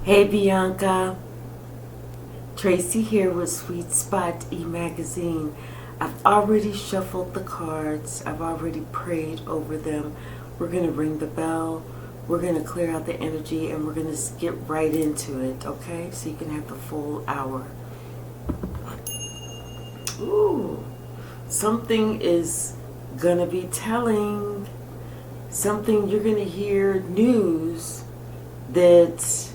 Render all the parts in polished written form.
Hey Bianca, Tracy here with SweetSpot e-magazine. I've already shuffled the cards. I've already prayed over them. We're going to ring the bell. We're going to clear out the energy and we're going to get right into it, okay? So you can have the full hour. Ooh, something is going to be telling. Something you're going to hear news that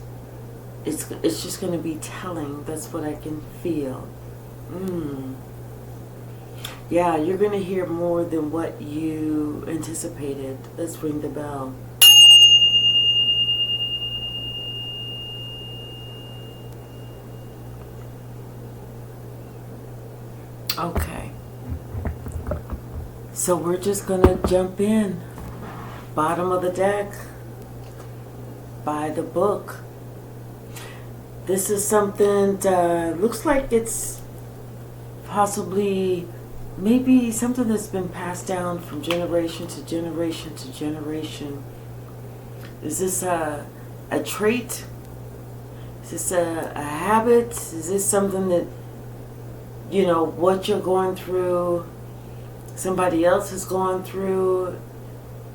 it's just going to be telling. That's what I can feel. Yeah, you're going to hear more than what you anticipated. Let's ring the bell. Okay. So we're just going to jump in. Bottom of the deck. By the book. This is something that looks like it's possibly maybe something that's been passed down from generation to generation to generation. Is this a trait? Is this a habit? Is this something that, you know, what you're going through, somebody else has gone through,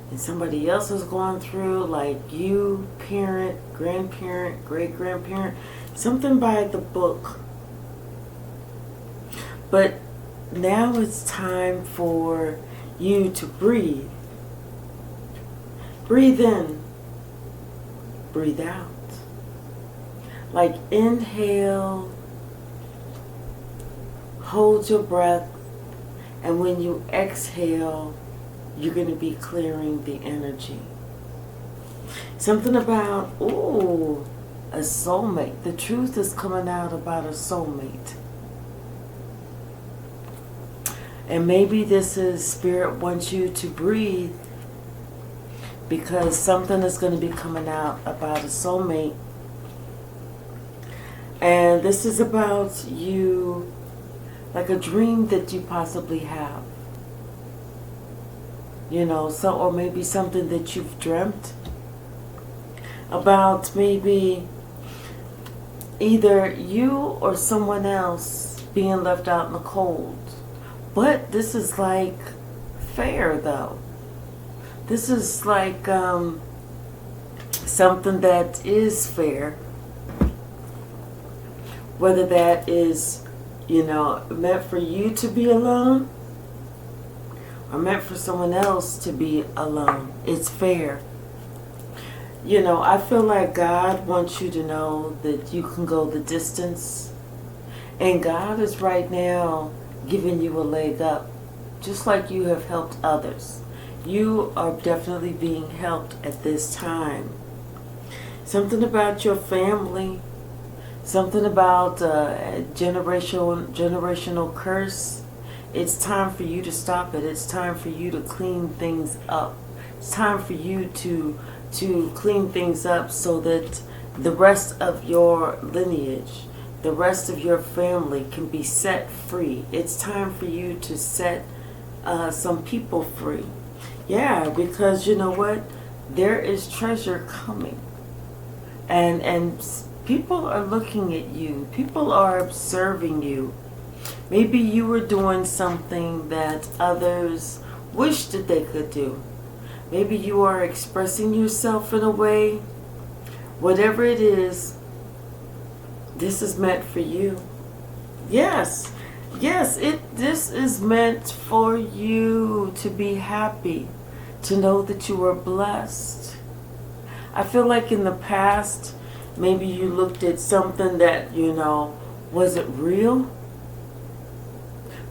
and somebody else has gone through, like you, parent, grandparent, great-grandparent, something by the book. But now it's time for you to breathe. Breathe in, breathe out. Like inhale, hold your breath, and when you exhale, you're going to be clearing the energy. Something about, ooh, a soulmate. The truth is coming out about a soulmate. And maybe this is Spirit wants you to breathe because something is going to be coming out about a soulmate. And this is about you, like a dream that you possibly have. You know, so, or maybe something that you've dreamt about, maybe either you or someone else being left out in the cold. But this is like fair, though. This is like something that is fair. Whether that is, you know, meant for you to be alone or meant for someone else to be alone. It's fair. You know, I feel like God wants you to know that you can go the distance. And God is right now giving you a leg up. Just like you have helped others. You are definitely being helped at this time. Something about your family. Something about generational curse. It's time for you to stop it. It's time for you to clean things up. It's time for you to clean things up so that the rest of your lineage, the rest of your family can be set free. It's time for you to set some people free. Yeah, because you know what? There is treasure coming. And people are looking at you. People are observing you. Maybe you were doing something that others wish that they could do. Maybe you are expressing yourself in a way. Whatever it is, this is meant for you. Yes. Yes, this is meant for you to be happy. To know that you are blessed. I feel like in the past, maybe you looked at something that, you know, wasn't real.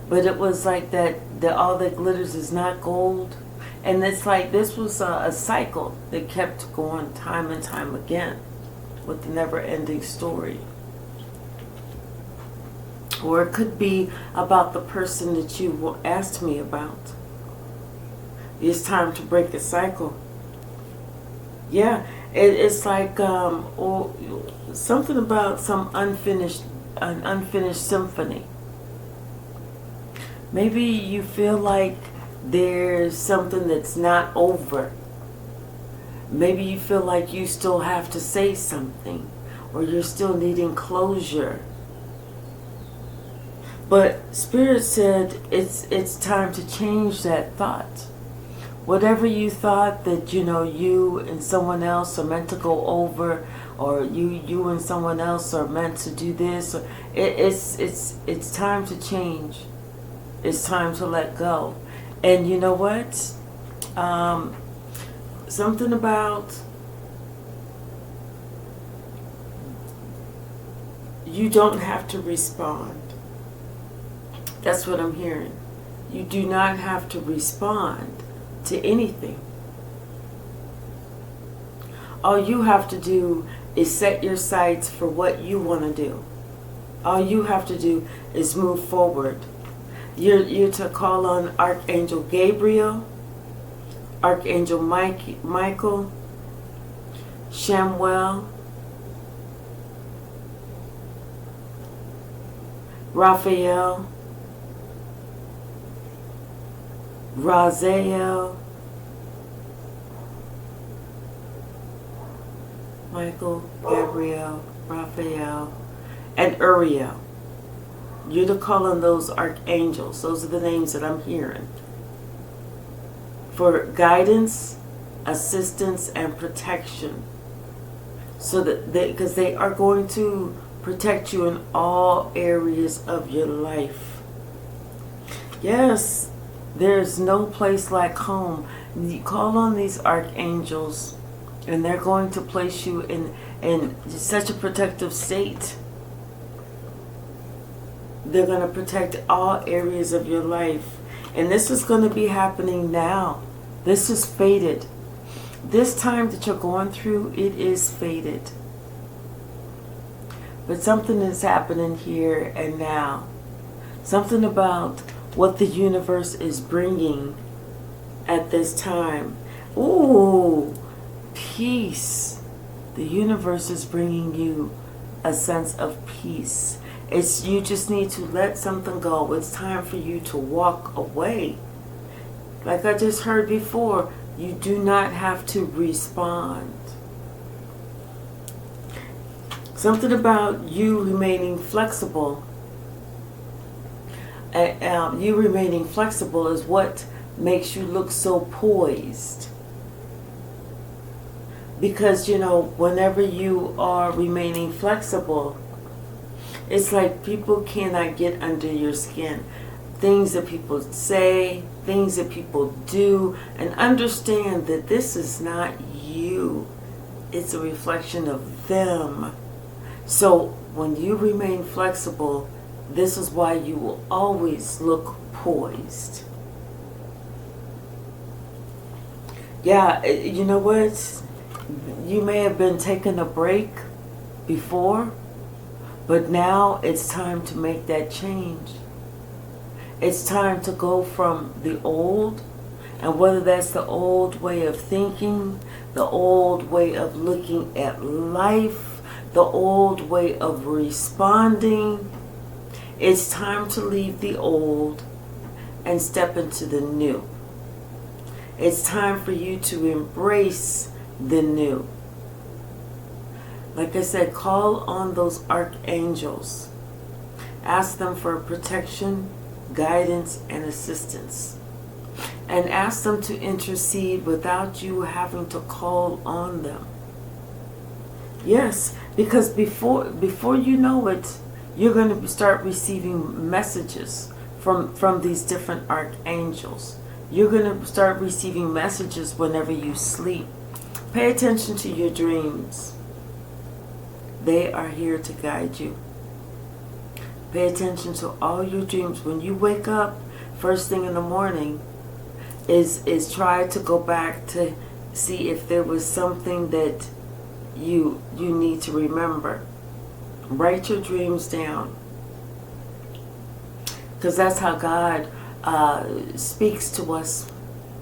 But it was like that all that glitters is not gold. And it's like this was a cycle that kept going time and time again with the never-ending story. Or it could be about the person that you asked me about. It's time to break the cycle. Yeah, it's like something about some unfinished symphony. Maybe you feel like there's something that's not over. Maybe you feel like you still have to say something. or you're still needing closure. But Spirit said it's time to change that thought. Whatever you thought that, you and someone else are meant to go over, or you and someone else are meant to do this, it's time to change. It's time to let go. And you know what? Something about you don't have to respond. That's what I'm hearing. You do not have to respond to anything. All you have to do is set your sights for what you want to do. All you have to do is move forward. You're to call on Archangel Gabriel, Archangel Michael, Shamuel, Raphael, Raziel, Michael, Gabriel, Raphael, and Uriel. You're to call on those archangels. Those are the names that I'm hearing. For guidance, assistance, and protection. So that because they are going to protect you in all areas of your life. Yes, there's no place like home. You call on these archangels, and they're going to place you in such a protective state. They're going to protect all areas of your life. And this is going to be happening now. This is fated. This time that you're going through, it is fated. But something is happening here and now. Something about what the universe is bringing at this time. Ooh, peace. The universe is bringing you a sense of peace. You just need to let something go. It's time for you to walk away. Like I just heard before, you do not have to respond. Something about you remaining flexible. You remaining flexible is what makes you look so poised. Because, whenever you are remaining flexible, it's like people cannot get under your skin. Things that people say, things that people do, and understand that this is not you. It's a reflection of them. So when you remain flexible, this is why you will always look poised. Yeah, you know what? You may have been taking a break before, but now it's time to make that change. It's time to go from the old, and whether that's the old way of thinking, the old way of looking at life, the old way of responding, it's time to leave the old and step into the new. It's time for you to embrace the new. Like I said, call on those archangels. Ask them for protection, guidance, and assistance. And ask them to intercede without you having to call on them. Yes, because before you know it, you're going to start receiving messages from these different archangels. You're going to start receiving messages whenever you sleep. Pay attention to your dreams. They are here to guide you. Pay attention to all your dreams. When you wake up first thing in the morning, is try to go back to see if there was something that you need to remember. Write your dreams down, because that's how God speaks to us.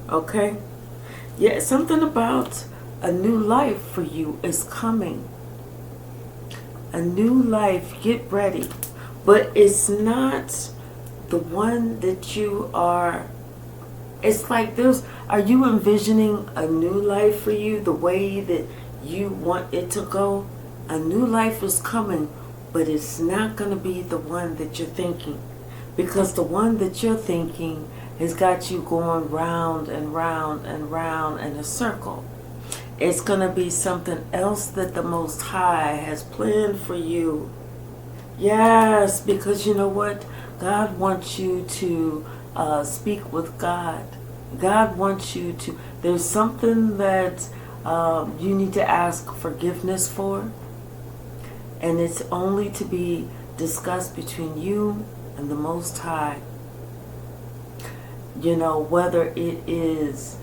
Okay? Yeah, something about a new life for you is coming. A new life, get ready. But it's not the one that you are. It's like are you envisioning a new life for you the way that you want it to go? A new life is coming, but it's not going to be the one that you're thinking. Because the one that you're thinking has got you going round and round and round in a circle. It's going to be something else that the Most High has planned for you. Yes, because you know what? God wants you to speak with God. God wants you to, there's something that you need to ask forgiveness for. And it's only to be discussed between you and the Most High. You know, whether it is,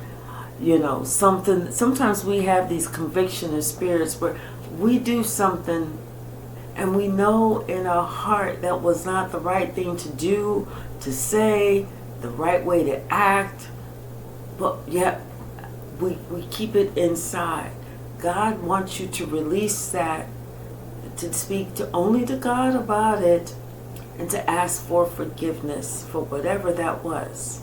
you know, something, sometimes we have these conviction of spirits where we do something and we know in our heart that was not the right thing to do, to say, the right way to act, but yet we keep it inside. God wants you to release that, to speak to only to God about it, and to ask for forgiveness for whatever that was,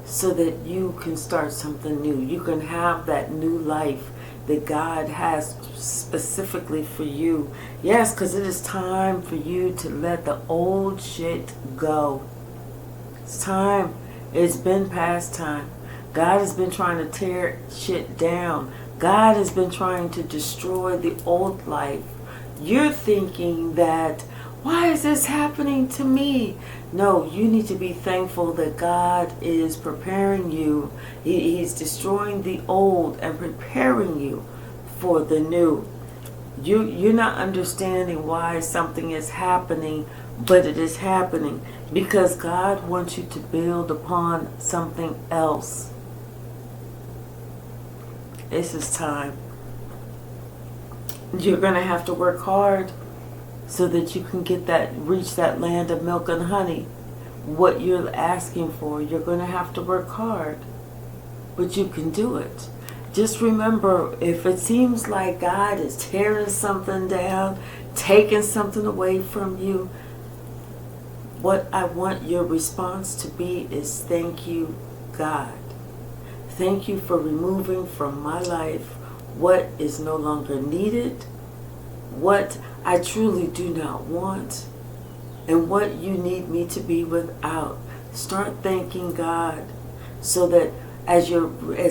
so that you can start something new. You can have that new life that God has specifically for you. Yes, because it is time for you to let the old shit go. It's time. It's been past time. God has been trying to tear shit down. God has been trying to destroy the old life. You're thinking that, why is this happening to me? No, you need to be thankful that God is preparing you. He's destroying the old and preparing you for the new. You're not understanding why something is happening, but it is happening because God wants you to build upon something else. This is time. You're going to have to work hard so that you can get that, reach that land of milk and honey. What you're asking for, you're going to have to work hard, but you can do it. Just remember, if it seems like God is tearing something down, taking something away from you, what I want your response to be is, thank you, God. Thank you for removing from my life what is no longer needed, what I truly do not want, and what you need me to be without. Start thanking God, so that as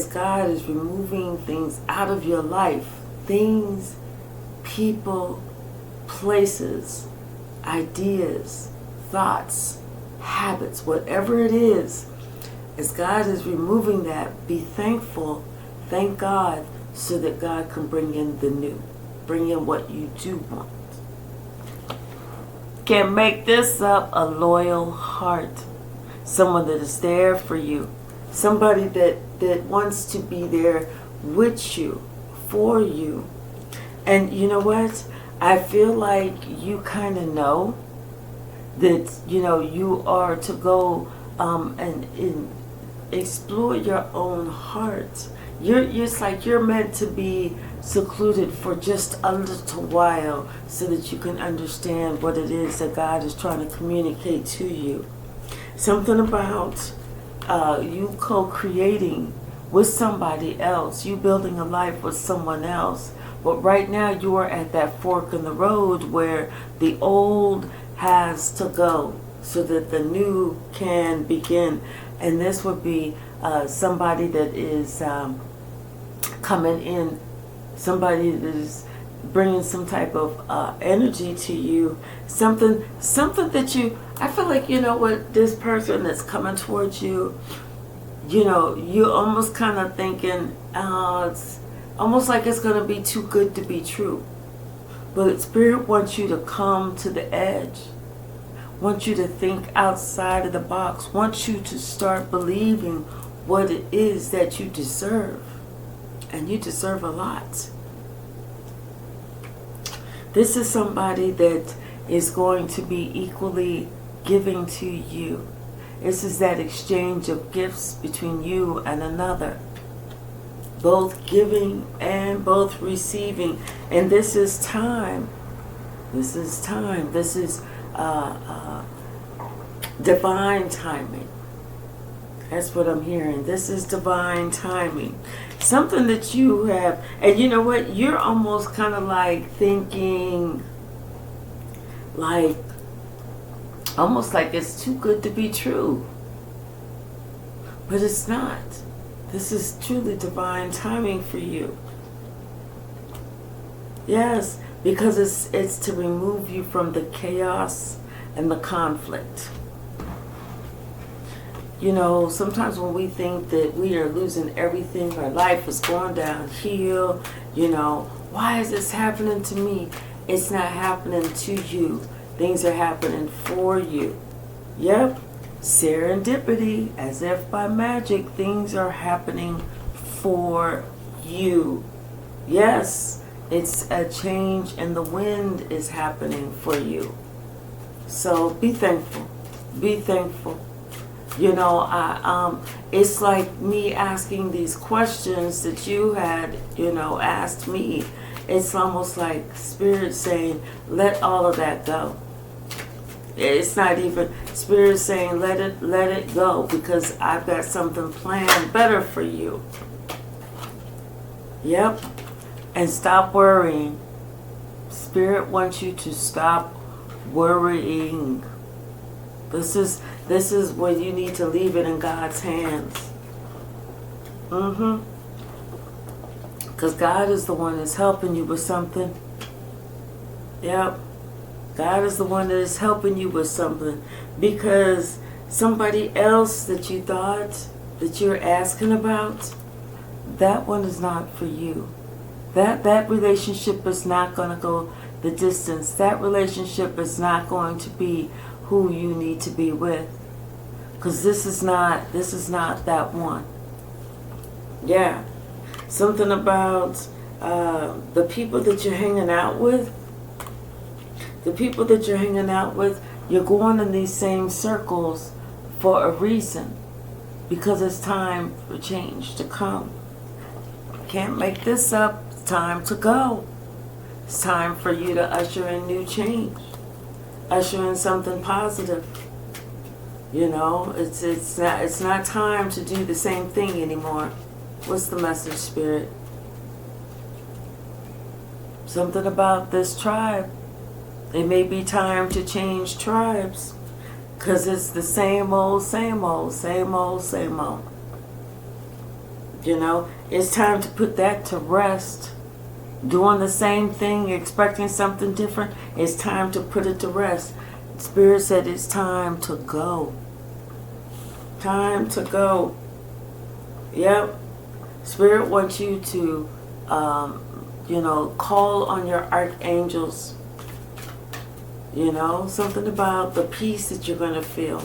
God is removing things out of your life, things, people, places, ideas, thoughts, habits, whatever it is, as God is removing that, be thankful, thank God, so that God can bring in the new, bring in what you do want. Can't make this up. A loyal heart, someone that is there for you, somebody that wants to be there with you, for you. And you know what? I feel like you kind of know that, you know, you are to go and explore your own heart. It's like you're meant to be secluded for just a little while so that you can understand what it is that God is trying to communicate to you. Something about you co-creating with somebody else, you building a life with someone else. But right now you are at that fork in the road where the old has to go so that the new can begin. And this would be somebody that is coming in, somebody that is bringing some type of energy to you, something that you, I feel like, you know what, this person that's coming towards you, you know, you almost kind of thinking, it's almost like it's going to be too good to be true. But Spirit wants you to come to the edge, wants you to think outside of the box, wants you to start believing what it is that you deserve. And you deserve a lot. This is somebody that is going to be equally giving to you. This is that exchange of gifts between you and another. Both giving and both receiving. And this is time. This is time. This is divine timing. That's what I'm hearing. This is divine timing. Something that you have, and you know what? You're almost kind of like thinking, like, almost like it's too good to be true. But it's not. This is truly divine timing for you. Yes, because it's to remove you from the chaos and the conflict. You know, sometimes when we think that we are losing everything, our life is going downhill, you know, why is this happening to me? It's not happening to you. Things are happening for you. Yep, serendipity, as if by magic, things are happening for you. Yes, it's a change and the wind is happening for you. So be thankful. Be thankful. You know, it's like me asking these questions that you had, you know, asked me. It's almost like Spirit saying, let all of that go. It's not even Spirit saying, let it go, because I've got something planned better for you. Yep. And stop worrying. Spirit wants you to stop worrying. This is where you need to leave it in God's hands. Because God is the one that's helping you with something. Yep. God is the one that is helping you with something. Because somebody else that you thought that you're asking about, that one is not for you. That relationship is not going to go the distance. That relationship is not going to be who you need to be with. Because this is not that one. Yeah. Something about the people that you're hanging out with. The people that you're hanging out with, you're going in these same circles for a reason. Because it's time for change to come. Can't make this up. It's time to go. It's time for you to usher in new change. Usher in something positive. You know, it's not time to do the same thing anymore. What's the message, Spirit? Something about this tribe. It may be time to change tribes, because it's the same old, same old, same old, same old. You know, it's time to put that to rest. Doing the same thing, expecting something different, it's time to put it to rest. Spirit said it's time to go. Time to go. Yep. Spirit wants you to, you know, call on your archangels. You know, something about the peace that you're going to feel.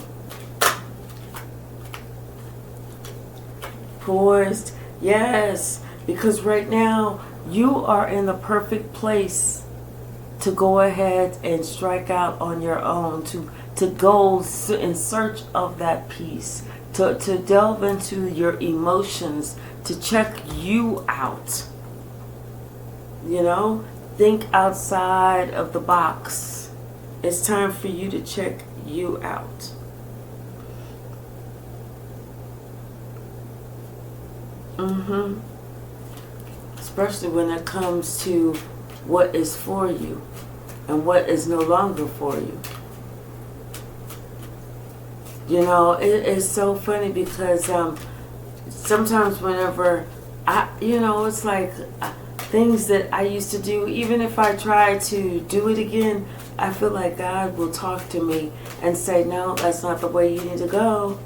Poised. Yes. Because right now, you are in the perfect place to go ahead and strike out on your own. To go in search of that peace. To delve into your emotions. To check you out. You know, think outside of the box. It's time for you to check you out. Especially when it comes to what is for you and what is no longer for you. You know, it's so funny because sometimes whenever it's like things that I used to do, even if I try to do it again, I feel like God will talk to me and say, no, that's not the way you need to go.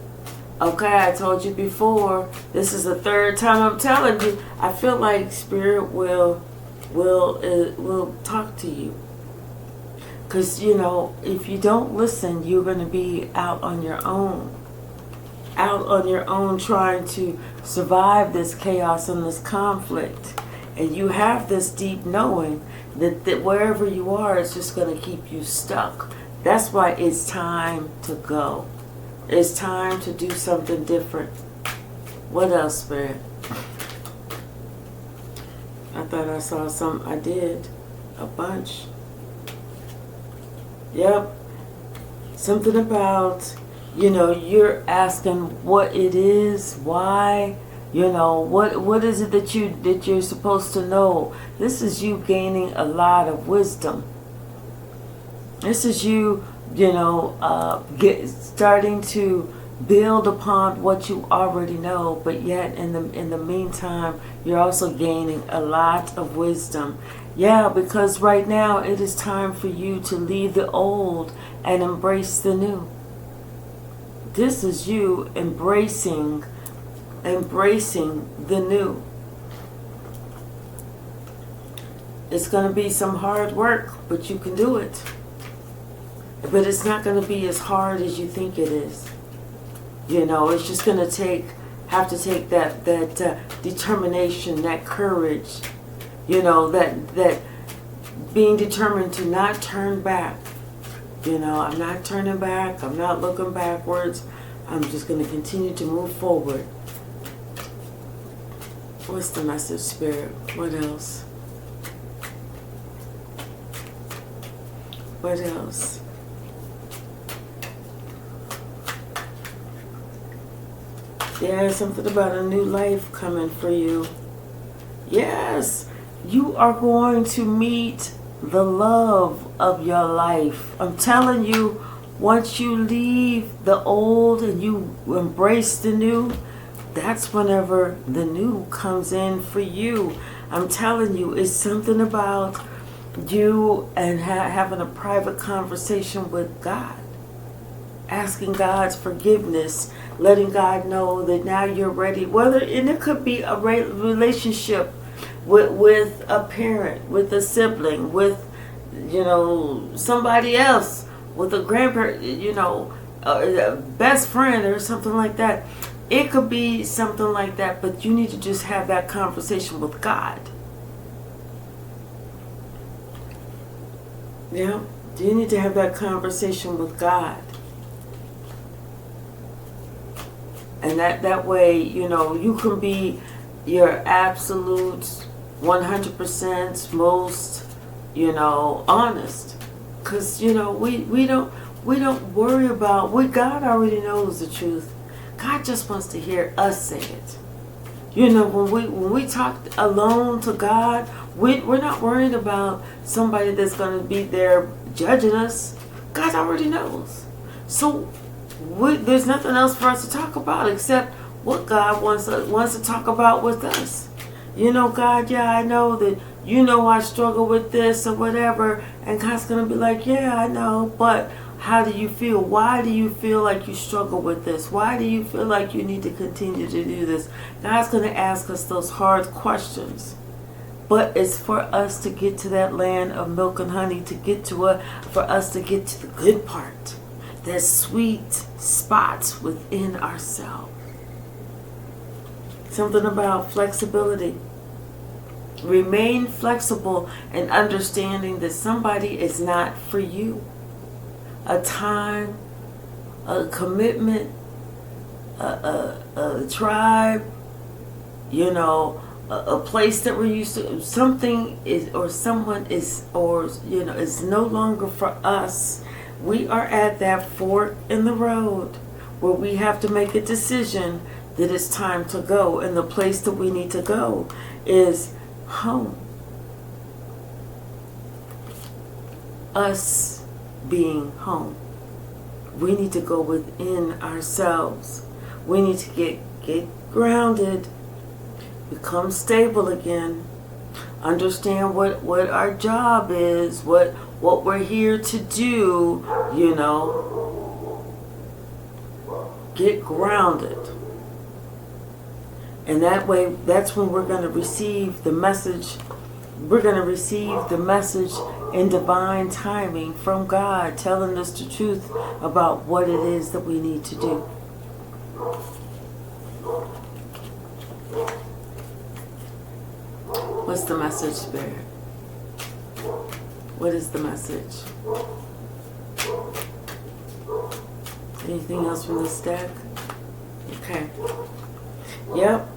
Okay, I told you before. This is the third time I'm telling you. I feel like Spirit will talk to you. Because, you know, if you don't listen, you're going to be out on your own. Out on your own trying to survive this chaos and this conflict. And you have this deep knowing that wherever you are, it's just going to keep you stuck. That's why it's time to go. It's time to do something different. What else, Spirit? I thought I saw some. I did. A bunch. Yep. Something about, you know, you're asking what it is, why. You know, what is it that you're supposed to know? This is you gaining a lot of wisdom. This is you, starting to build upon what you already know, but yet in the meantime, you're also gaining a lot of wisdom. Yeah, because right now it is time for you to leave the old and embrace the new. This is you embracing the new. It's going to be some hard work, but you can do it. But it's not going to be as hard as you think it is. It's just going to have to take that determination, that courage, that being determined to not turn back. I'm not turning back. I'm not looking backwards. I'm just going to continue to move forward. What's the message, Spirit? What else? What else? There's something about a new life coming for you. Yes, you are going to meet the love of your life. I'm telling you, once you leave the old and you embrace the new, that's whenever the new comes in for you. I'm telling you, it's something about you and having a private conversation with God. Asking God's forgiveness, letting God know that now you're ready. And it could be a relationship with a parent, with a sibling, with somebody else, with a grandparent, a best friend or something like that. It could be something like that, but you need to just have that conversation with God. Yeah, you need to have that conversation with God. And that way, you can be your absolute 100% most, honest. Because, we don't worry about what God already knows the truth. God just wants to hear us say it. When we talk alone to God, we're not worried about somebody that's going to be there judging us. God already knows. So there's nothing else for us to talk about except what God wants to talk about with us. God, yeah, I know that I struggle with this or whatever. And God's going to be like, yeah, I know, but how do you feel? Why do you feel like you struggle with this? Why do you feel like you need to continue to do this? God's going to ask us those hard questions. But it's for us to get to that land of milk and honey, for us to get to the good part. That sweet spot within ourselves. Something about flexibility. Remain flexible and understanding that somebody is not for you. A time, a commitment, a tribe, a place that we're used to. Something is, or someone is, or is no longer for us. We are at that fork in the road where we have to make a decision that it's time to go. And the place that we need to go is home. Us being home. We need to go within ourselves. We need to get grounded, become stable again, understand what our job is, what we're here to do, get grounded. And that way, that's when we're going to receive the message. We're going to receive the message in divine timing from God, telling us the truth about what it is that we need to do. What's the message, Spirit? What is the message? Anything else from the stack? Okay. Yep.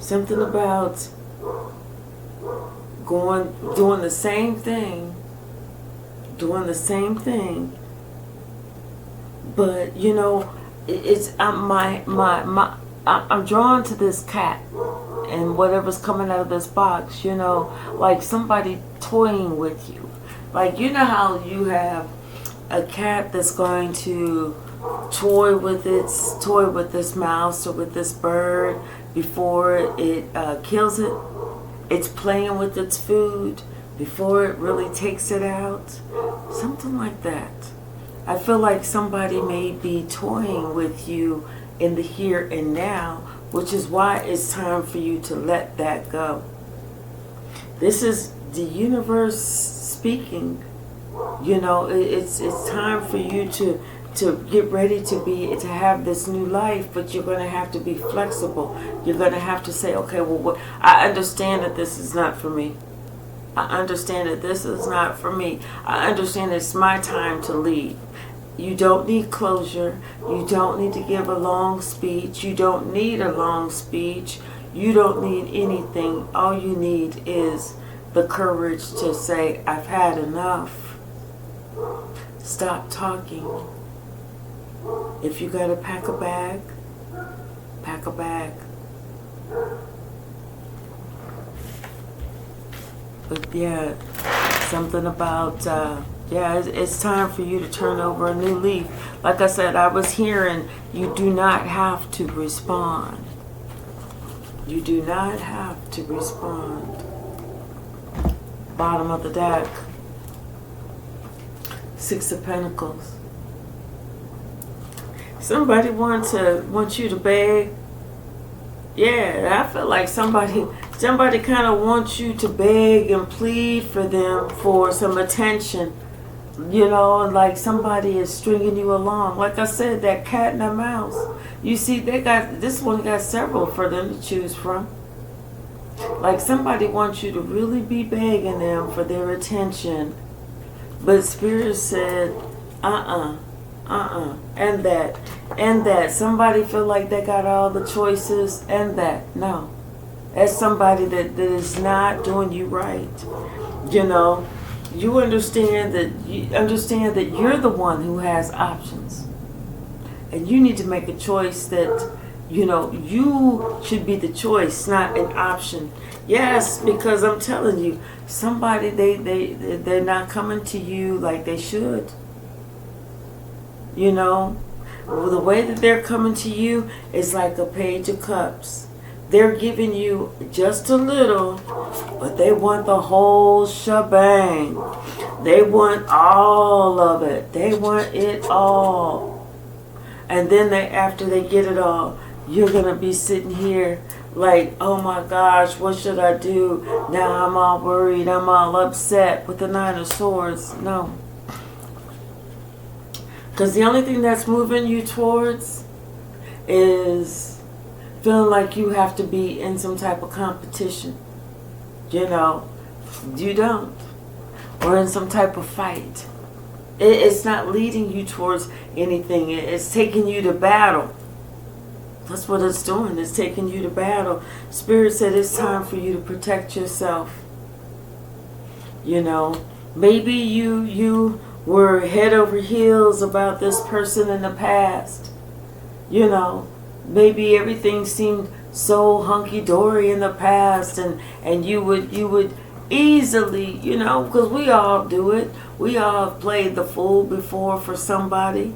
Something about doing the same thing, but it's I'm drawn to this cat and whatever's coming out of this box, you know, like somebody toying with you. Like, you know how you have a cat that's going to toy with this mouse or with this bird before it kills it. It's playing with its food before it really takes it out. Something like that. I feel like somebody may be toying with you in the here and now, which is why it's time for you to let that go. This is the universe speaking. You know, it's time for you to get ready to have this new life, but you're going to have to be flexible. You're going to have to say, okay, well, I understand that this is not for me. I understand that this is not for me. I understand it's my time to leave. You don't need closure. You don't need to give a long speech. You don't need a long speech. You don't need anything. All you need is the courage to say, I've had enough. Stop talking. If you gotta pack a bag, pack a bag. But yeah, something about, it's time for you to turn over a new leaf. Like I said, I was hearing you do not have to respond. You do not have to respond. Bottom of the deck. Six of Pentacles. Somebody wants you to beg. Yeah, I feel like somebody kind of wants you to beg and plead for them for some attention. You know, and like somebody is stringing you along. Like I said, that cat and that mouse. You see, this one got several for them to choose from. Like somebody wants you to really be begging them for their attention. But Spirit said, and that. Somebody feel like they got all the choices, and that. No. That's somebody that is not doing you right. You know, you understand that you're the one who has options. And you need to make a choice that, you know, you should be the choice, not an option. Yes, because I'm telling you, somebody, they're not coming to you like they should. You know, the way that they're coming to you is like a Page of Cups. They're giving you just a little, but they want the whole shebang. They want all of it. They want it all. And then after they get it all, you're going to be sitting here like, oh my gosh, what should I do? Now I'm all worried. I'm all upset with the Nine of Swords. No. Because the only thing that's moving you towards is feeling like you have to be in some type of competition. You know, you don't. Or in some type of fight. It's not leading you towards anything. It's taking you to battle. That's what it's doing. It's taking you to battle. Spirit said it's time for you to protect yourself. You know, maybe you were head over heels about this person in the past. You know, maybe everything seemed so hunky-dory in the past, and you would easily, you know, because we all do it. We all have played the fool before for somebody.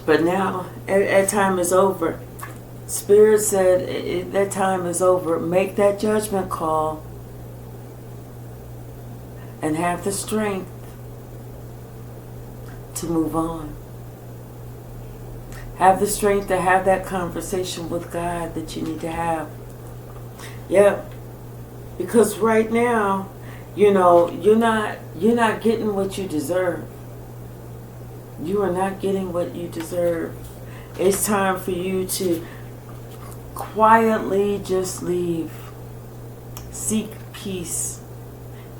But now, that time is over. Spirit said that time is over. Make that judgment call. And have the strength to move on. Have the strength to have that conversation with God that you need to have. Yeah. Because right now, you know, you're not getting what you deserve. You are not getting what you deserve. It's time for you to quietly just leave. Seek peace.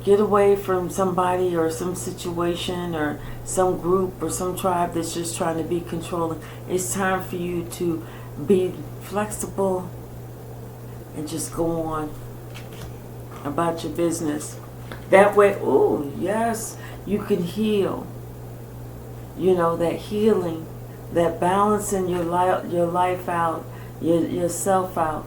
Get away from somebody or some situation or some group or some tribe that's just trying to be controlling. It's time for you to be flexible and just go on about your business. That way, oh yes, you can heal. You know, that healing that balancing your life out, yourself out.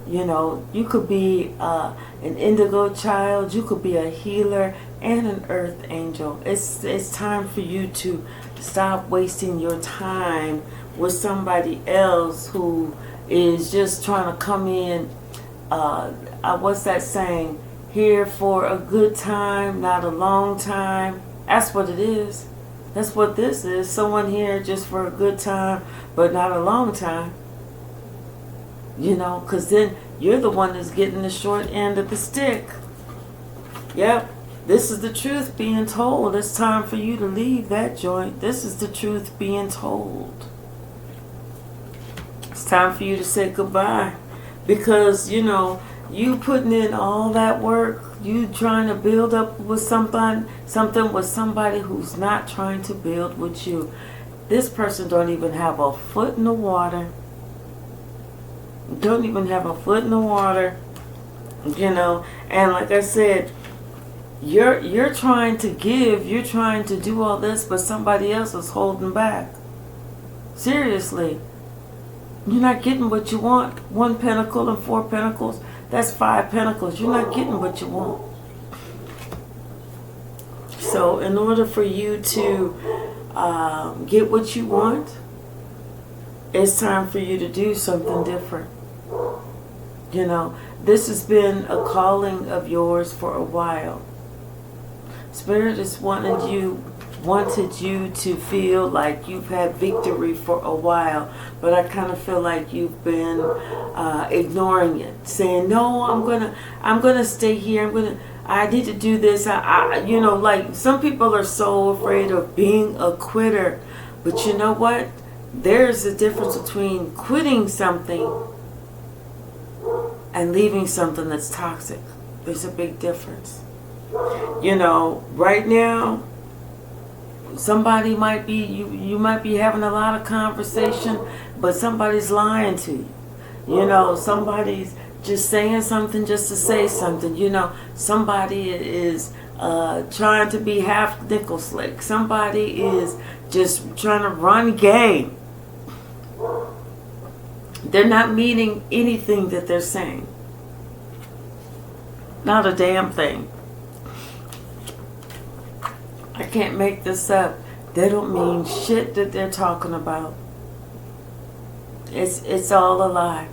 You know, you could be an indigo child, you could be a healer and an earth angel. It's time for you to stop wasting your time with somebody else who is just trying to come in, what's that saying? Here for a good time, not a long time. That's what it is. That's what this is. Someone here just for a good time, but not a long time. You know, because then you're the one that's getting the short end of the stick. Yep. This is the truth being told. It's time for you to leave that joint. This is the truth being told. It's time for you to say goodbye. Because, you know, you putting in all that work, you trying to build up with something with somebody who's not trying to build with you. This person don't even have a foot in the water. Don't even have a foot in the water. You know, and like I said, you're trying to give, you're trying to do all this, but somebody else is holding back. Seriously. You're not getting what you want. 1 pentacle and 4 pentacles. That's 5 pentacles. You're not getting what you want. So in order for you to get what you want, it's time for you to do something different. You know, this has been a calling of yours for a while. Spirit has wanted you to feel like you've had victory for a while, but I kind of feel like you've been ignoring it, saying, no, I'm gonna stay here, I need to do this. You know, like some people are so afraid of being a quitter, but you know what? There's a difference between quitting something and leaving something that's toxic. There's a big difference. You know, right now, somebody might be, you might be having a lot of conversation, but somebody's lying to you. You know, somebody's just saying something just to say something. You know, somebody is trying to be half nickel slick. Somebody is just trying to run game. They're not meaning anything that they're saying. Not a damn thing. I can't make this up. They don't mean shit that they're talking about. It's all a lie.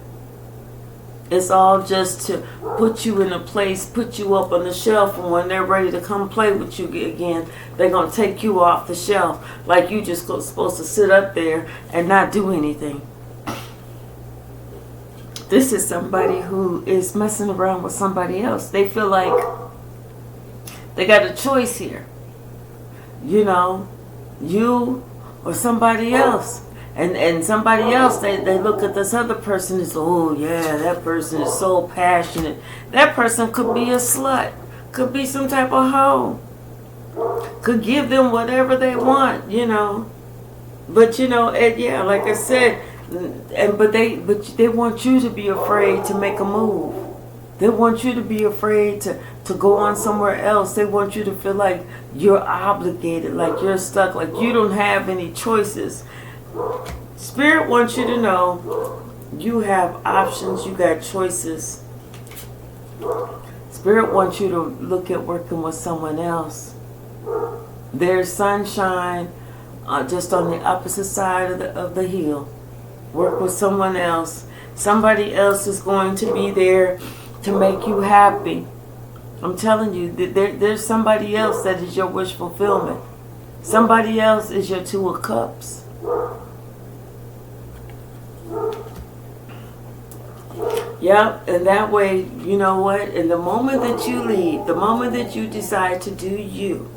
It's all just to put you in a place, put you up on the shelf, and when they're ready to come play with you again, they're going to take you off the shelf like you just supposed to sit up there and not do anything. This is somebody who is messing around with somebody else. They feel like they got a choice here. You know, you or somebody else. And somebody else, they look at this other person and say, oh yeah, that person is so passionate. That person could be a slut. Could be some type of hoe. Could give them whatever they want, you know. But you know, yeah, like I said, but they want you to be afraid to make a move. They want you to be afraid to go on somewhere else. They want you to feel like you're obligated, like you're stuck, like you don't have any choices. Spirit wants you to know you have options, you got choices. Spirit wants you to look at working with someone else. There's sunshine just on the opposite side of the hill. Work with someone else. Somebody else is going to be there to make you happy. I'm telling you, there's somebody else that is your wish fulfillment. Somebody else is your 2 of Cups. Yep, and that way, you know what? And the moment that you leave, the moment that you decide to do you,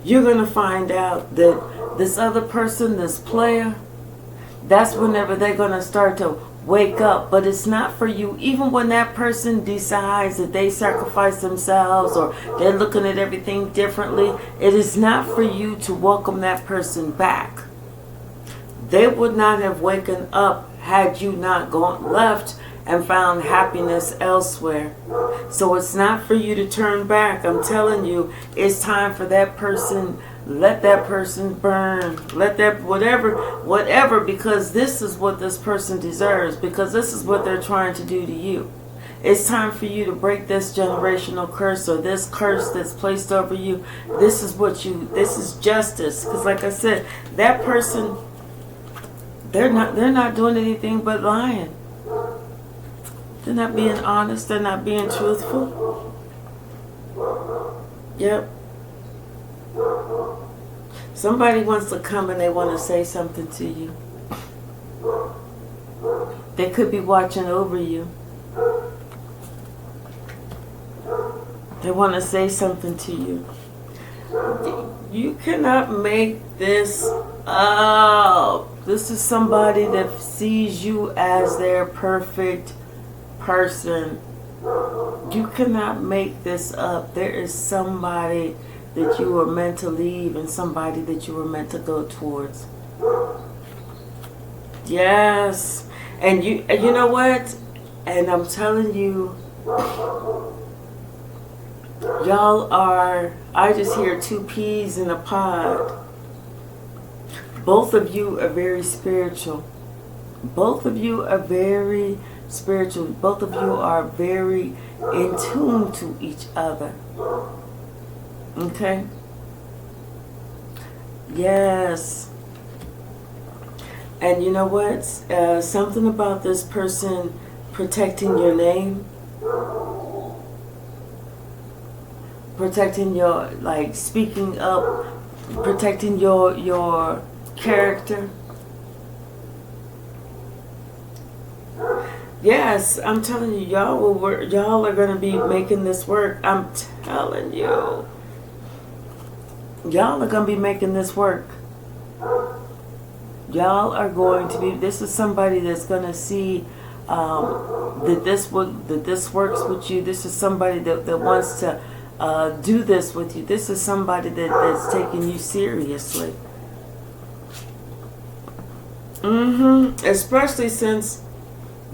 you're going to find out that this other person, this player, that's whenever they're going to start to wake up. But it's not for you. Even when that person decides that they sacrifice themselves or they're looking at everything differently, it is not for you to welcome that person back. They would not have waken up had you not left and found happiness elsewhere. So it's not for you to turn back. I'm telling you, it's time for that person let that person burn. Let that, whatever, because this is what this person deserves, because this is what they're trying to do to you. It's time for you to break this generational curse, or this curse that's placed over you. This is justice. Because like I said, that person, they're not doing anything but lying. They're not being honest. They're not being truthful. Yep. Somebody wants to come and they want to say something to you. They could be watching over you. They want to say something to you. You cannot make this up. This is somebody that sees you as their perfect person. You cannot make this up. There is somebody that you were meant to leave and somebody that you were meant to go towards. Yes. And you know what? And I'm telling you, y'all are, I just hear two peas in a pod. Both of you are very spiritual. Both of you are very spiritual. Both of you are very in tune to each other. Okay? Yes. And you know what? Something about this person protecting your name, protecting your, like, speaking up, protecting your character. Yes, I'm telling you, y'all are gonna be making this work. I'm telling you, y'all are gonna be making this work. Y'all are going to be. This is somebody that's gonna see that this works with you. This is somebody that wants to do this with you. This is somebody that's taking you seriously. Especially since,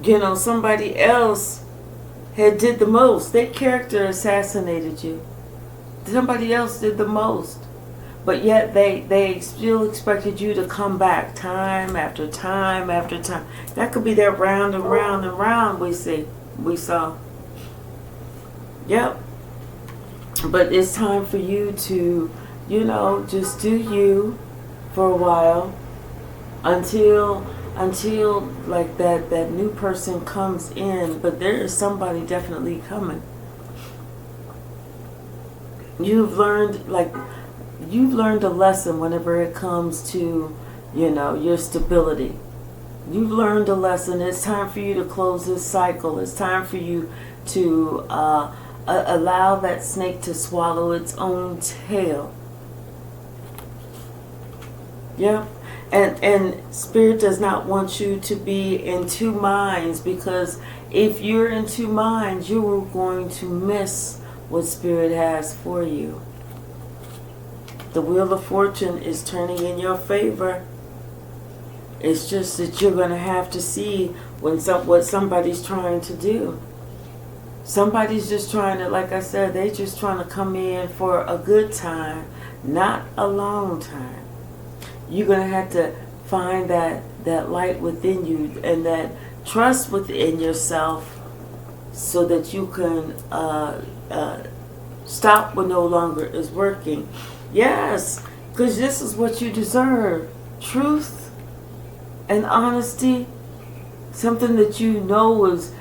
you know, somebody else had did the most. Their character assassinated you. Somebody else did the most. But yet they still expected you to come back time after time after time. That could be that round and round and round we saw. Yep. But it's time for you to, you know, just do you for a while until like that new person comes in. But there is somebody definitely coming. You've learned a lesson whenever it comes to, you know, your stability. You've learned a lesson. It's time for you to close this cycle. It's time for you to allow that snake to swallow its own tail. Yeah. And Spirit does not want you to be in two minds, because if you're in two minds, you're going to miss what Spirit has for you. The wheel of fortune is turning in your favor. It's just that you're going to have to see what somebody's trying to do. Somebody's just trying to, like I said, they're just trying to come in for a good time, not a long time. You're going to have to find that light within you and that trust within yourself so that you can stop what no longer is working. Yes, because this is what you deserve. Truth and honesty. Something that you know is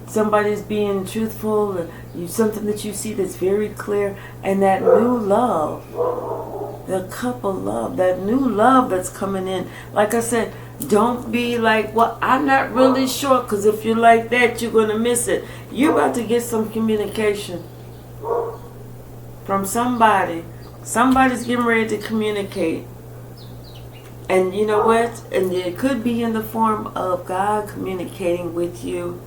somebody's being truthful. Something that you see that's very clear. And that new love. The cup of love. That new love that's coming in. Like I said, don't be like, well, I'm not really sure. Because if you're like that, you're going to miss it. You're about to get some communication from somebody. Somebody's getting ready to communicate. And you know what? And it could be in the form of God communicating with you.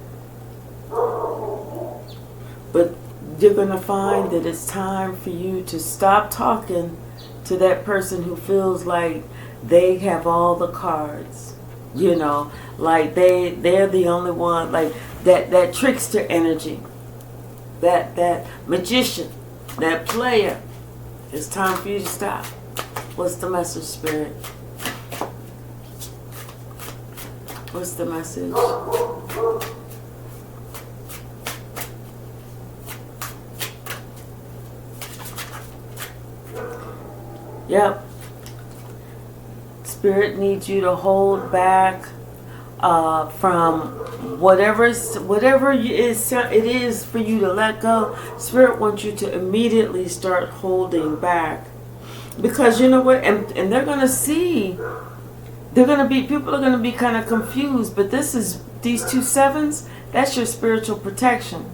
But you're going to find that it's time for you to stop talking to that person who feels like they have all the cards. You know, like they're the only one, like that trickster energy. That magician, that player. It's time for you to stop. What's the message, Spirit? What's the message? Yep. Spirit needs you to hold back from whatever it is for you to let go. Spirit wants you to immediately start holding back, because you know what, and they're gonna see, people are gonna be kind of confused. But these 2 sevens, that's your spiritual protection.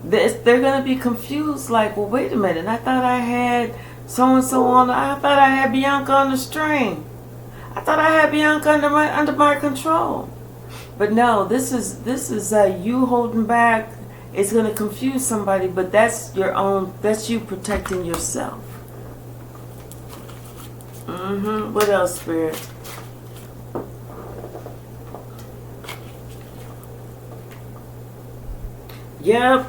They're gonna be confused, like, well, wait a minute, I thought I had so and so on. I thought I had Bianca on the string. I thought I had Bianca under my control. But no, this is you holding back. It's going to confuse somebody, but that's you protecting yourself. What else, Spirit? Yep.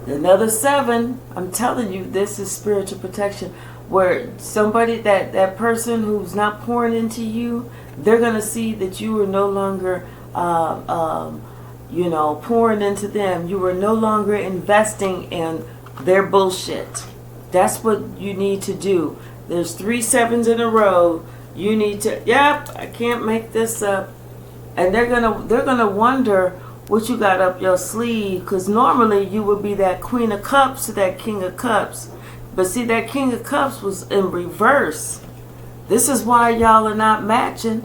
Another 7. I'm telling you, this is spiritual protection. Where somebody, that person who's not pouring into you, they're going to see that you are no longer, pouring into them. You are no longer investing in their bullshit. That's what you need to do. There's 3 sevens in a row. You need to, I can't make this up. And they're gonna wonder what you got up your sleeve, because normally you would be that Queen of Cups to that King of Cups. But see, that King of Cups was in reverse. This is why y'all are not matching.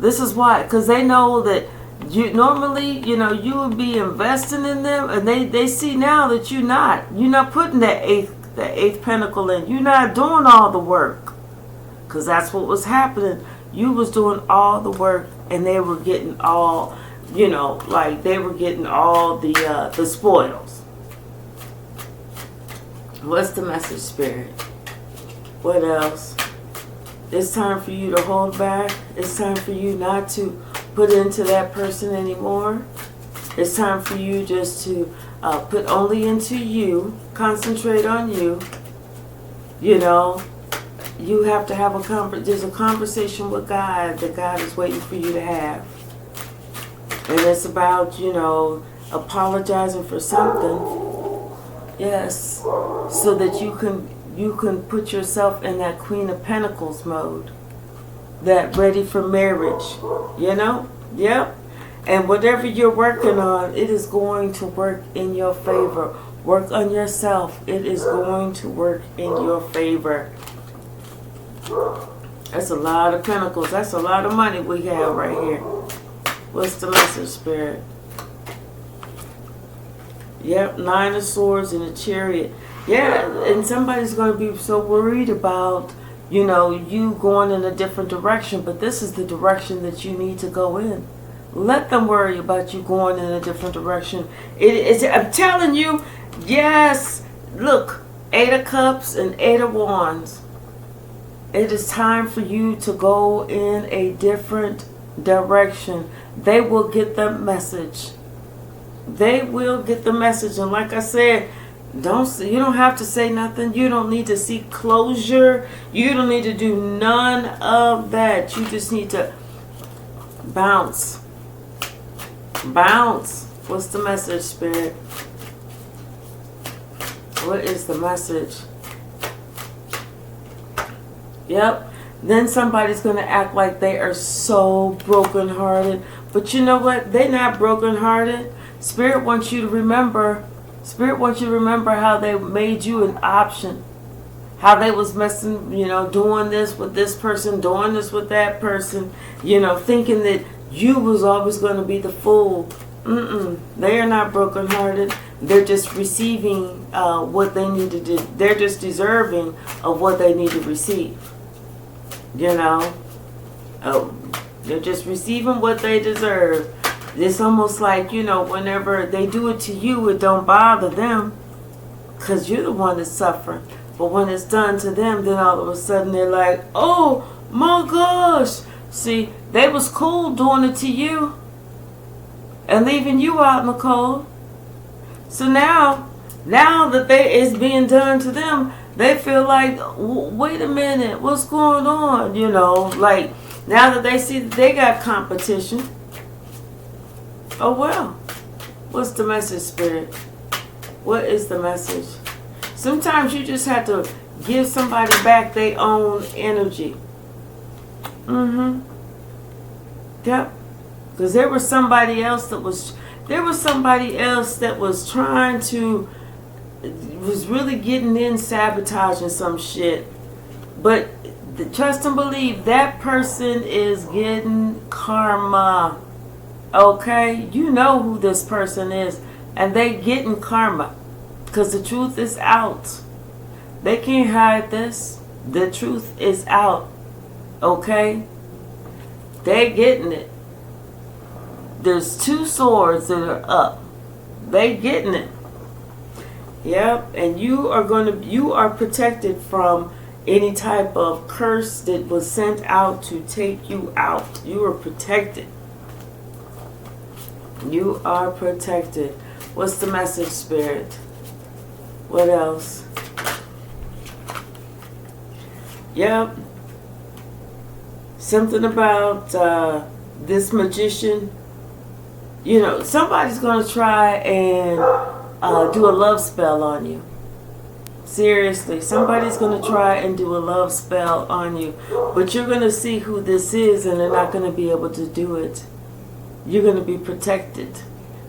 This is why, because they know that you normally, you would be investing in them, and they see now that you're not putting that eighth pentacle in. You're not doing all the work, because that's what was happening. You was doing all the work, and they were getting all, they were getting all the spoils. What's the message, Spirit? What else? It's time for you to hold back. It's time for you not to put into that person anymore. It's time for you just to put only into you. Concentrate on you. You have to have there's a conversation with God that God is waiting for you to have. And it's about, apologizing for something. Yes, so that you can put yourself in that Queen of Pentacles mode, that ready for marriage, Yep. And whatever you're working on, it is going to work in your favor. Work on yourself. It is going to work in your favor. That's a lot of pentacles. That's a lot of money we have right here. What's the message, Spirit? Yep, 9 of Swords and a Chariot. Yeah, and somebody's going to be so worried about, you going in a different direction. But this is the direction that you need to go in. Let them worry about you going in a different direction. I'm telling you, yes. Look, 8 of Cups and 8 of Wands. It is time for you to go in a different direction. They will get the message. They will get the message. And like I said, you don't have to say nothing. You don't need to seek closure. You don't need to do none of that. You just need to bounce. Bounce. What's the message, Spirit? What is the message? Yep. Then somebody's going to act like they are so brokenhearted. But you know what? They're not brokenhearted. Spirit wants you to remember how they made you an option. How they was messing, doing this with this person, doing this with that person, thinking that you was always going to be the fool. They are not brokenhearted. They're just receiving what they need to do. They're just deserving of what they need to receive. They're just receiving what they deserve. It's almost like, whenever they do it to you, it don't bother them, because you're the one that's suffering. But when it's done to them, then all of a sudden they're like, oh my gosh. See, they was cool doing it to you and leaving you out in the cold. So now Now that it's being done to them, they feel like, wait a minute, what's going on? You know, like now that they see that they got competition. Oh well, what's the message, Spirit? What is the message? Sometimes you just have to give somebody back their own energy. Yep. Because there was somebody else that was trying to, was really getting in, sabotaging some shit. But trust and believe, that person is getting karma. Okay? You know who this person is. And they getting karma. Because the truth is out. They can't hide this. The truth is out. Okay? They getting it. There's 2 swords that are up. They getting it. Yep. And you are protected from any type of curse that was sent out to take you out. You are protected. You are protected. What's the message, Spirit? What else? Yep. Something about this magician. You know, somebody's going to try and do a love spell on you. Seriously, somebody's going to try and do a love spell on you. But you're going to see who this is, and they're not going to be able to do it. You're going to be protected.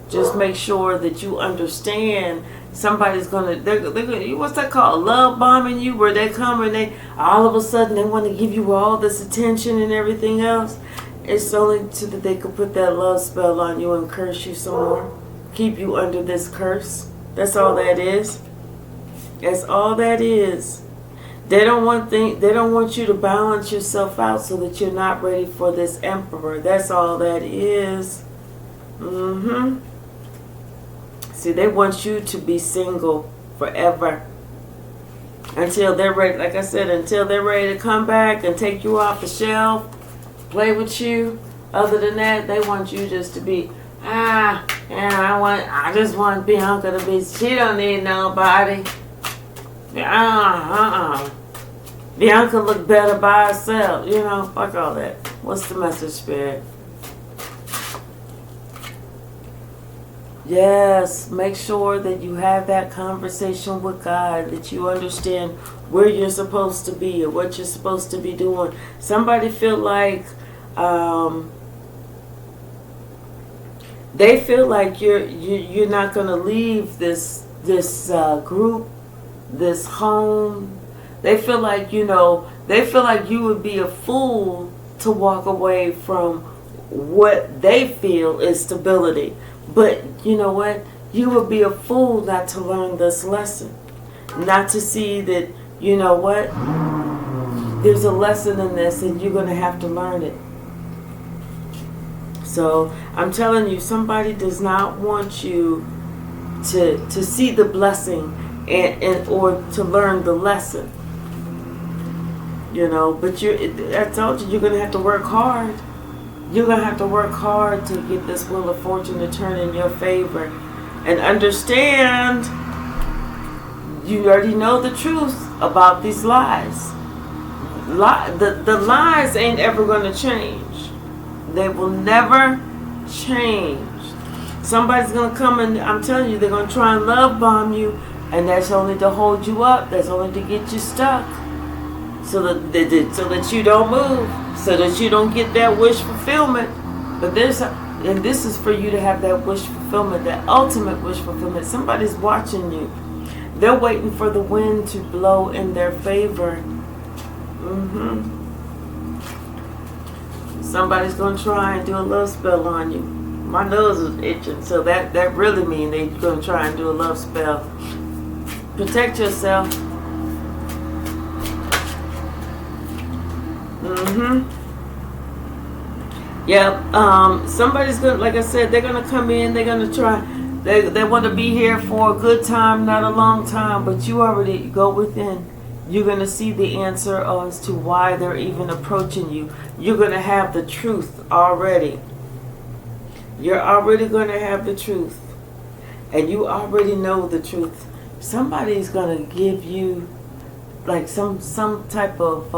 Just make sure that you understand somebody's going to, they're going to, what's that called? Love bombing you, where they come and they, all of a sudden, they want to give you all this attention and everything else. It's only so that they could put that love spell on you and curse you some more. Keep you under this curse. That's all that is. That's all that is. They don't want you to balance yourself out so that you're not ready for this emperor. That's all that is. See, they want you to be single forever. Until they're ready, like I said, until they're ready to come back and take you off the shelf, play with you. Other than that, they want you just to be, I just want Bianca to be, she don't need nobody. Bianca look better by herself. You know, fuck all that. What's the message, Spirit? Yes, make sure that you have that conversation with God, that you understand where you're supposed to be or what you're supposed to be doing. Somebody feel like they feel like you're not going to leave this group, this home. They feel like, you would be a fool to walk away from what they feel is stability. But you know what? You would be a fool not to learn this lesson. Not to see that, you know what? There's a lesson in this and you're going to have to learn it. So I'm telling you, somebody does not want you to see the blessing and or to learn the lesson. You know, but I told you, you're going to have to work hard. You're going to have to work hard to get this Wheel of Fortune to turn in your favor. And understand, you already know the truth about these lies. The lies ain't ever going to change. They will never change. Somebody's going to come and, I'm telling you, they're going to try and love bomb you. And that's only to hold you up. That's only to get you stuck. So that you don't move, so that you don't get that wish fulfillment. But and this is for you to have that wish fulfillment, that ultimate wish fulfillment. Somebody's watching you. They're waiting for the wind to blow in their favor. Somebody's going to try and do a love spell on you. My nose is itching, so that really means they're going to try and do a love spell. Protect yourself. Yep. Somebody's gonna, like I said, they're gonna come in. They're gonna try. They want to be here for a good time, not a long time. But you already go within. You're gonna see the answer as to why they're even approaching you. You're gonna have the truth already. You're already gonna have the truth, and you already know the truth. somebody's gonna give you like some type of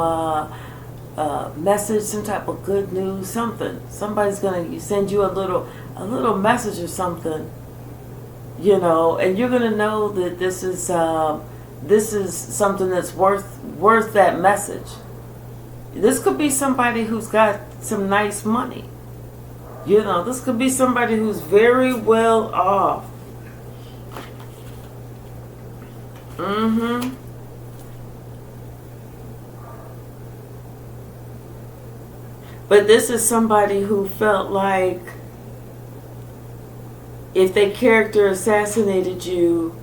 message, some type of good news, something. Somebody's gonna send you a little message or something, you know, and you're gonna know that this is something that's worth that message. This could be somebody who's got some nice money. You know, this could be somebody who's very well off. But this is somebody who felt like if their character assassinated you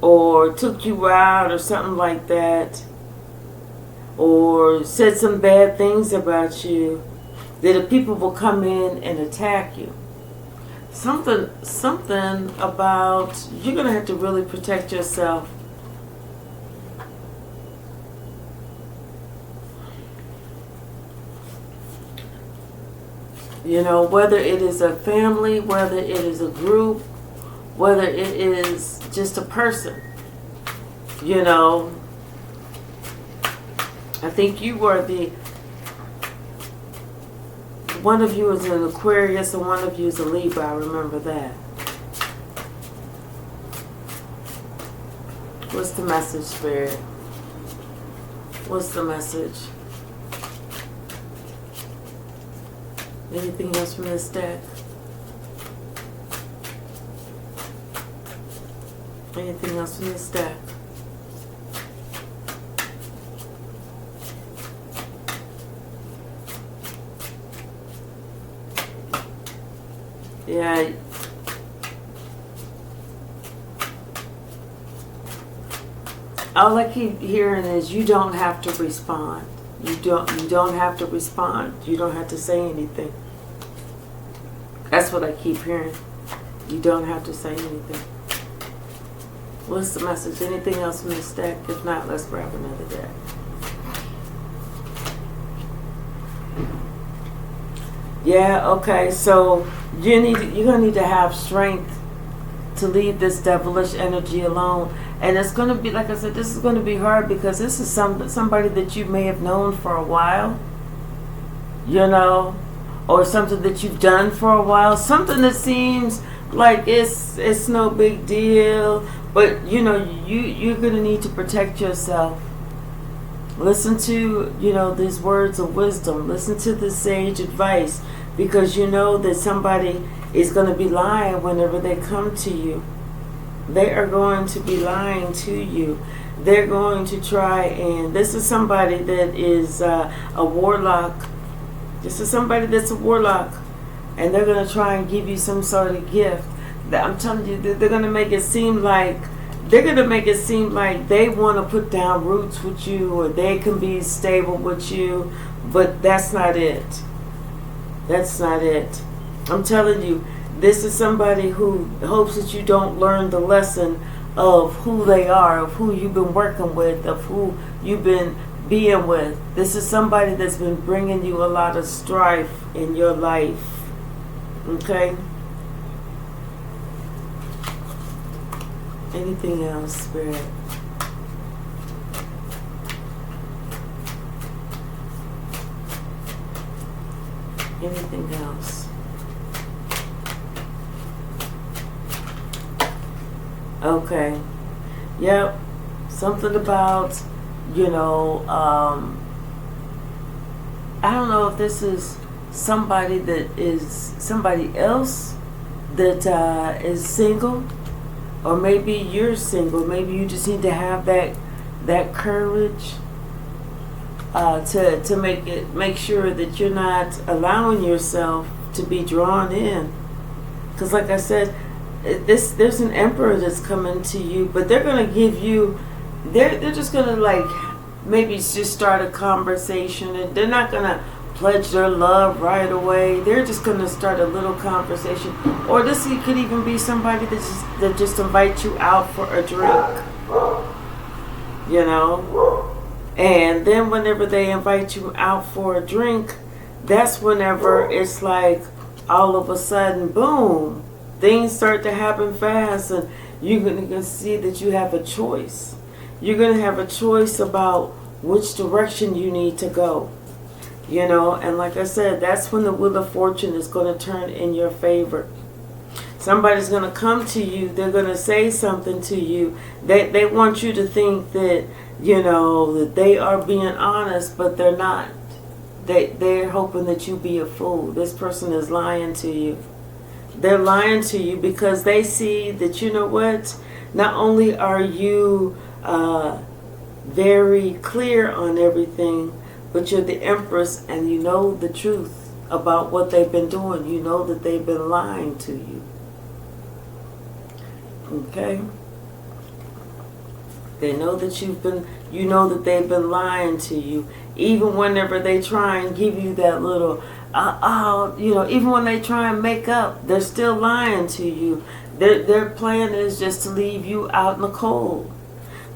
or took you out or something like that, or said some bad things about you, that the people will come in and attack you. Something about, you're going to have to really protect yourself. You know, whether it is a family, whether it is a group, whether it is just a person. You know, I think you were one of you is an Aquarius and one of you is a Libra. I remember that. What's the message, Spirit? What's the message? Anything else from this deck? Anything else from this deck? Yeah. All I keep hearing is you don't have to respond. You don't have to respond. You don't have to say anything. That's what I keep hearing. You don't have to say anything. What's the message? Anything else from this deck? If not, let's grab another deck. Yeah, okay, so you're gonna need to have strength to leave this devilish energy alone. And it's gonna be, like I said, this is gonna be hard because this is somebody that you may have known for a while, you know, or something that you've done for a while, something that seems like it's no big deal, but you know, you're gonna need to protect yourself. Listen to, you know, these words of wisdom. Listen to the sage advice, because you know that somebody is going to be lying whenever they come to you. They are going to be lying to you. They're going to try, and this is somebody that is a warlock. This is somebody that's a warlock, and they're going to try and give you some sort of gift. I'm telling you, they're going to make it seem like they want to put down roots with you, or they can be stable with you, but that's not it. That's not it. I'm telling you, this is somebody who hopes that you don't learn the lesson of who they are, of who you've been working with, of who you've been being with. This is somebody that's been bringing you a lot of strife in your life. Okay? Anything else, Spirit? Anything else? Okay. Yep. Something about, you know, I don't know if this is somebody that is somebody else that is single, or maybe you're single. Maybe you just need to have that courage to make sure that you're not allowing yourself to be drawn in. Because like I said, there's an emperor that's coming to you, but they're gonna give you, they're just gonna like maybe just start a conversation, and they're not gonna pledge their love right away. They're just gonna start a little conversation. Or this could even be somebody that just invites you out for a drink, you know. And then whenever they invite you out for a drink, that's whenever it's like all of a sudden, boom, things start to happen fast, and You're going to see that you have a choice. You're going to have a choice about which direction you need to go. You know, and like I said, that's when the wheel of fortune is going to turn in your favor. Somebody's going to come to you. They're going to say something to you. They want you to think that, you know, that they are being honest, but they're not. They're hoping that you be a fool. This person is lying to you. They're lying to you because they see that, you know what, not only are you very clear on everything, but you're the Empress and you know the truth about what they've been doing. You know that they've been lying to you. Okay? They know that you know that they've been lying to you. Even whenever they try and give you that little, you know, even when they try and make up, they're still lying to you. Their plan is just to leave you out in the cold.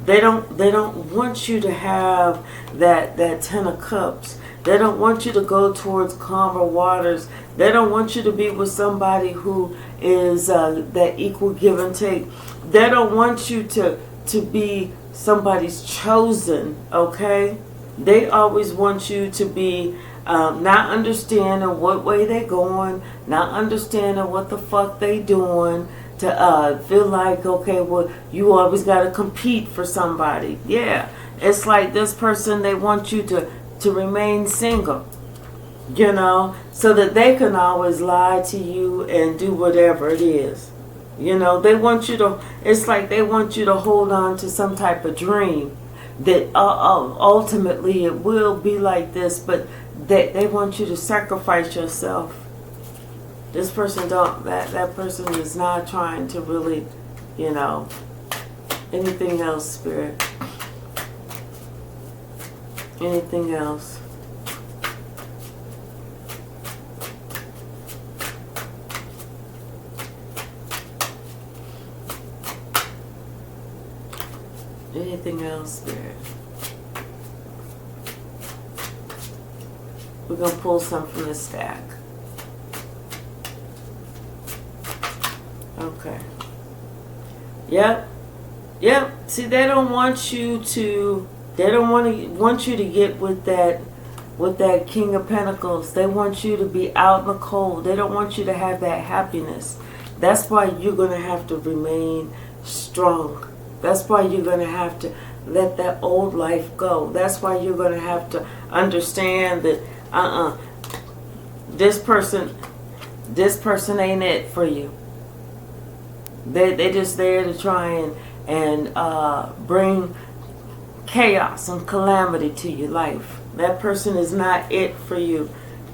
They don't want you to have that 10 of cups. They don't want you to go towards calmer waters. They don't want you to be with somebody who is that equal give and take. They don't want you to be somebody's chosen, okay? They always want you to be not understanding what way they going, not understanding what the fuck they doing, to feel like, okay, well, you always got to compete for somebody. Yeah, it's like this person, they want you to remain single, you know, so that they can always lie to you and do whatever it is. You know, they want you to, it's like they want you to hold on to some type of dream that ultimately it will be like this, but they want you to sacrifice yourself. This person that person is not trying to really, you know, anything else, Spirit. Anything else. Anything else, Spirit? We're going to pull some from the stack. Okay. Yep. See, they don't want you to, they don't want you to get with that King of Pentacles. They want you to be out in the cold. They don't want you to have that happiness. That's why you're going to have to remain strong. That's why you're going to have to let that old life go. That's why you're going to have to understand that this person ain't it for you. They're just there to try and bring chaos and calamity to your life. That person is not it for you.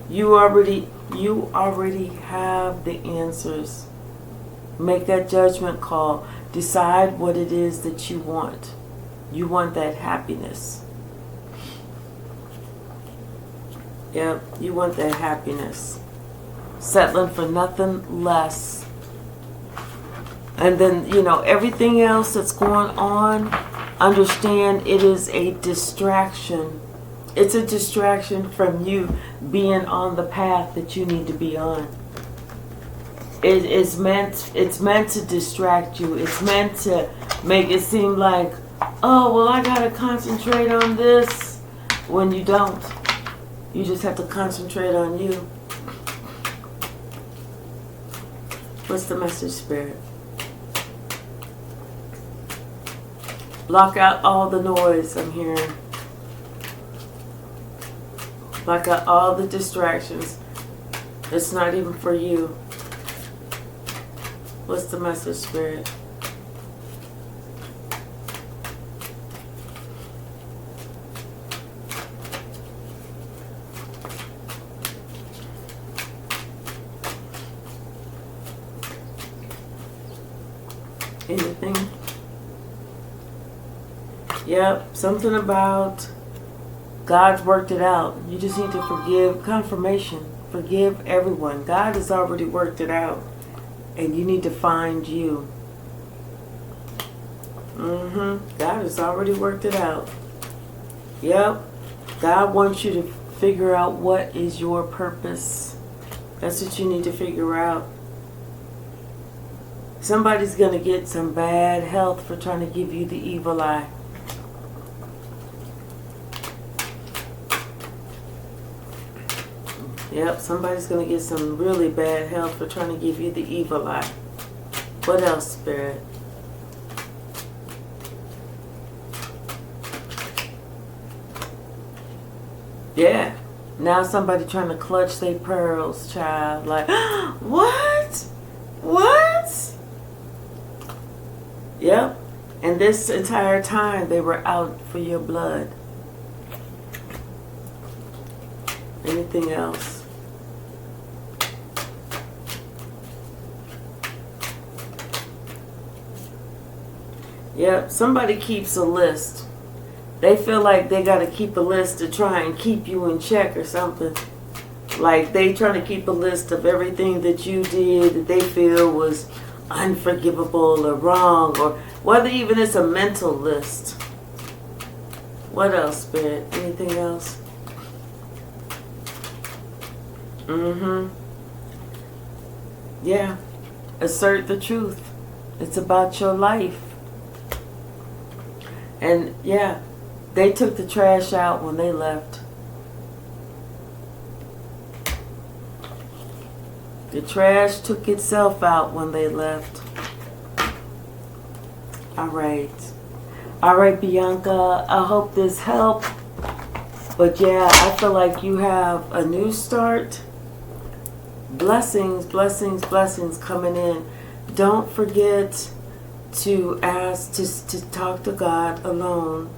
You already have the answers. Make that judgment call. Decide what it is that you want. You want that happiness. Yep, you want that happiness. Settling for nothing less. And then, you know, everything else that's going on, understand it is a distraction. It's a distraction from you being on the path that you need to be on. It's meant to distract you. It's meant to make it seem like, oh, well, I gotta concentrate on this, when you don't. You just have to concentrate on you. What's the message, Spirit? Block out all the noise I'm hearing. Block out all the distractions. It's not even for you. What's the message, Spirit? Anything? Yep, something about God's worked it out. You just need to forgive. Confirmation. Forgive everyone. God has already worked it out. And you need to find you. God has already worked it out. Yep. God wants you to figure out what is your purpose. That's what you need to figure out. Somebody's going to get some bad health for trying to give you the evil eye. Yep, somebody's going to get some really bad health for trying to give you the evil eye. What else, Spirit? Yeah. Now somebody trying to clutch their pearls, child. Like, what? What? Yep. And this entire time they were out for your blood. Anything else? Yep, somebody keeps a list. They feel like they got to keep a list to try and keep you in check or something. Like they trying to keep a list of everything that you did that they feel was unforgivable or wrong, or whether even it's a mental list. What else, Spirit? Anything else? Yeah. Assert the truth. It's about your life. And yeah, they took the trash out when they left. The trash took itself out when they left. All right. All right, Bianca, I hope this helped. But yeah, I feel like you have a new start. Blessings, blessings, blessings coming in. Don't forget to ask to talk to God alone.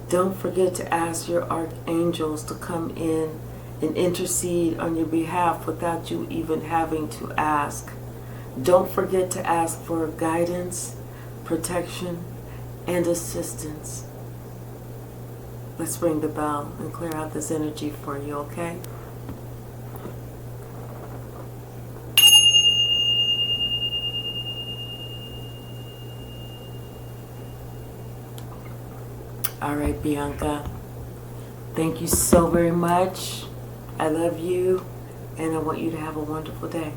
Don't forget to ask your archangels to come in and intercede on your behalf without you even having to ask. Don't forget to ask for guidance, protection, and assistance. Let's ring the bell and clear out this energy for you, okay? All right, Bianca. Thank you so very much. I love you, and I want you to have a wonderful day.